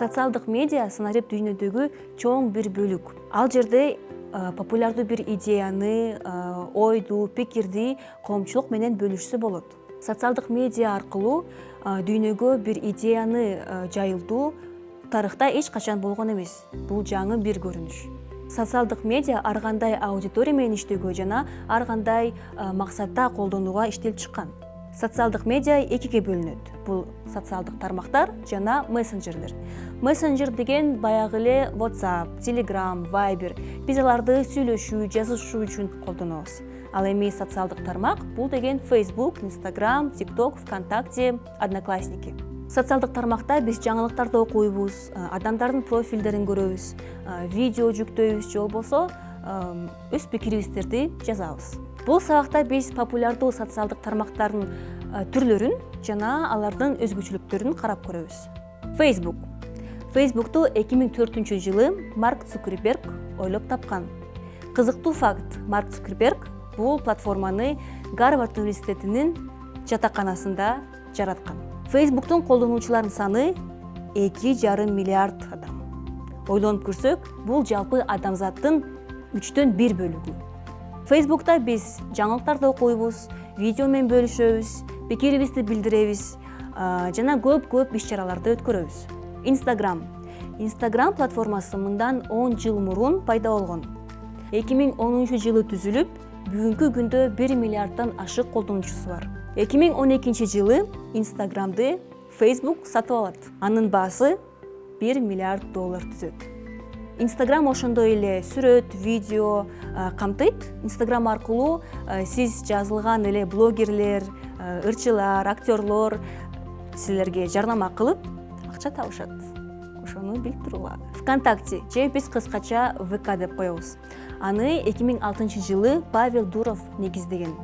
Социалдык медиа санарип дүйнөдөгү чоң бир бөлүк. Ал жерде популярдуу бир идеяны, ойду, пикирди коомчулук менен бөлүшсө болот. Социалдык медиа аркылуу дүйнөгө бир идеяны жайылтуу тарыхта эч качан болгон эмес. Бул жаңы бир көрүнүш. Социалдык медиа ар кандай аудитория менен иштөөгө жана ар кандай максатта колдонууга иштелип чыккан. Социалдык медиа экиге бөлүнөт. Бул социалдык тармактар жана мессенджерлер. Мессенджер деген баягы эле WhatsApp, Telegram, Viber. Биз аларды сүйлөшүү, жазышуу үчүн колдонобуз. Ал эми социалдык тармак бул деген Facebook, Instagram, TikTok, ВКонтакте, Одноклассники. Социалдык тармакта биз жаңылыктарды окуйбуз, адамдардын профилдерин көрөбүз, видео жүктөйбүз же болбосо өз пикирибиздерди жазабыз. Бул сабакта биз популярдуу социалдык тармактардын түрлөрүн жана алардын өзгөчөлүктөрүн карап көрөбүз. Facebook. Facebook'ту 2004 жылы Марк Цукерберг ойлоп тапкан. Кызыктуу факт, Марк Цукерберг бул платформаны Гарвард университетинин жатаканасында жараткан. Facebook'тун колдонуучуларынын саны 2,5 миллиард адам. Ойлонуп көрсөк, бул жалпы адамзаттын 3/1 бөлүгү. Facebook'та биз жаңылыктарды окуйбуз, видео менен бөлүшөбүз, пикирибизди билдиребиз, жана көп иш-чараларды өткөрөбүз. Instagram платформасы мындан 10 жыл мурун пайда болгон. 2010 жылы түзүлүп, бүгүнкү күндө 1 миллиарддан ашык колдонуучусу бар. 2012 жылы Instagram'ды Facebook сатып алат. Анын баасы $1 миллиард түзөт. Instagram ошондой эле сүрөт, видео камтыйт. Instagram аркылуу сиз жазылган эле блогерлер, ырчылар, актерлор силерге жарнама кылып акча табышат. Ошону билип туруңар. ВКонтакте же биз кыскача ВК деп коебуз. Аны 2006 жылы Павел Дуров негиздеген.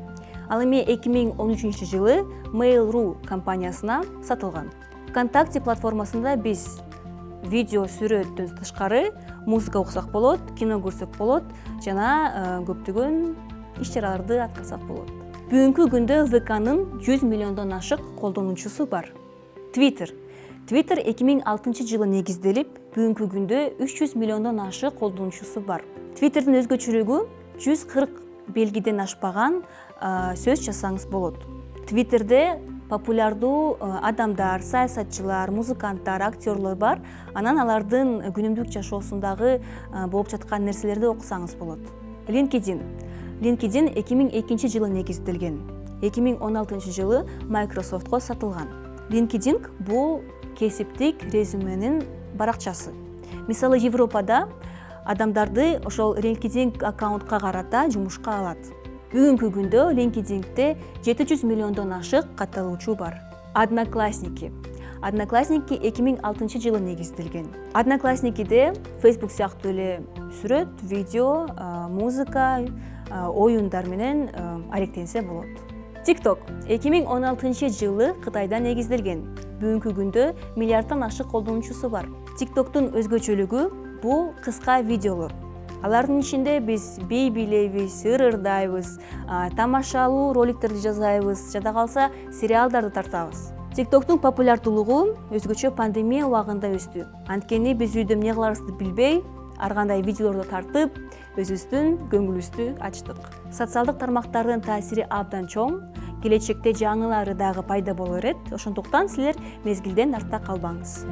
Ал эми 2013 жылы Mail.ru компаниясына сатылган. ВКонтакте платформасында биз видео, сүрөттөн тышкары музыка окусак болот, кино көрсөк болот, жана көптөгөн иш-чараларды аткарсак болот. Бүгүнкү күндө ВКнын 100 миллиондон ашык колдонуучусу бар. Twitter 2006 жылы негизделип, бүгүнкү күндө 300 миллиондон ашык колдонуучусу бар. Twitterдин өзгөчөлүгү 140 белгиден ашпаган сөз жазсаңыз болот. Twitterде популярдуу адамдар, саясатчылар, музыканттар, актерлор бар. Анан алардын күнүмдүк жашоосундагы болуп жаткан нерселерди окусаңыз болот. LinkedIn 2002 жылы негизделген. 2016 жылы Microsoft'ко сатылган. LinkedIn бул кесиптик резюменин баракчасы. Мисалы Европада адамдарды ошол LinkedIn аккаунтка карата жумушка алат. Бүгүнкү күндө LinkedIn'де 700 миллиондон ашык катталуучу бар. Одноклассники 2006 жылы негизделген. Одноклассникиде Facebook сыяктуу эле сүрөт, видео, музыка, оюндар менен алектенсе болот. TikTok 2016 жылы Кытайда негизделген. Бүгүнкү күндө миллиарддан ашык колдонуучусу бар. TikToктун өзгөчөлүгү бул кыска видеолор. Алардын ичинде биз бий бийлейбиз, ырдайбыз, тамашалуу роликтерди жасайбыз, жада калса сериалдарды тартабыз. TikToктун популярдуулугу өзгөчө пандемия убагында өстү. Анткени биз үйдө эмне кыларыбызды билбей, ар кандай видеолорду тартып, өзүбүздүн көңүлүбүздү ачтык. Социалдык тармактардын таасири абдан чоң. Келечекте жаңылары дагы пайда боло берет. Ошондуктан силер мезгилден артта калбаңыз.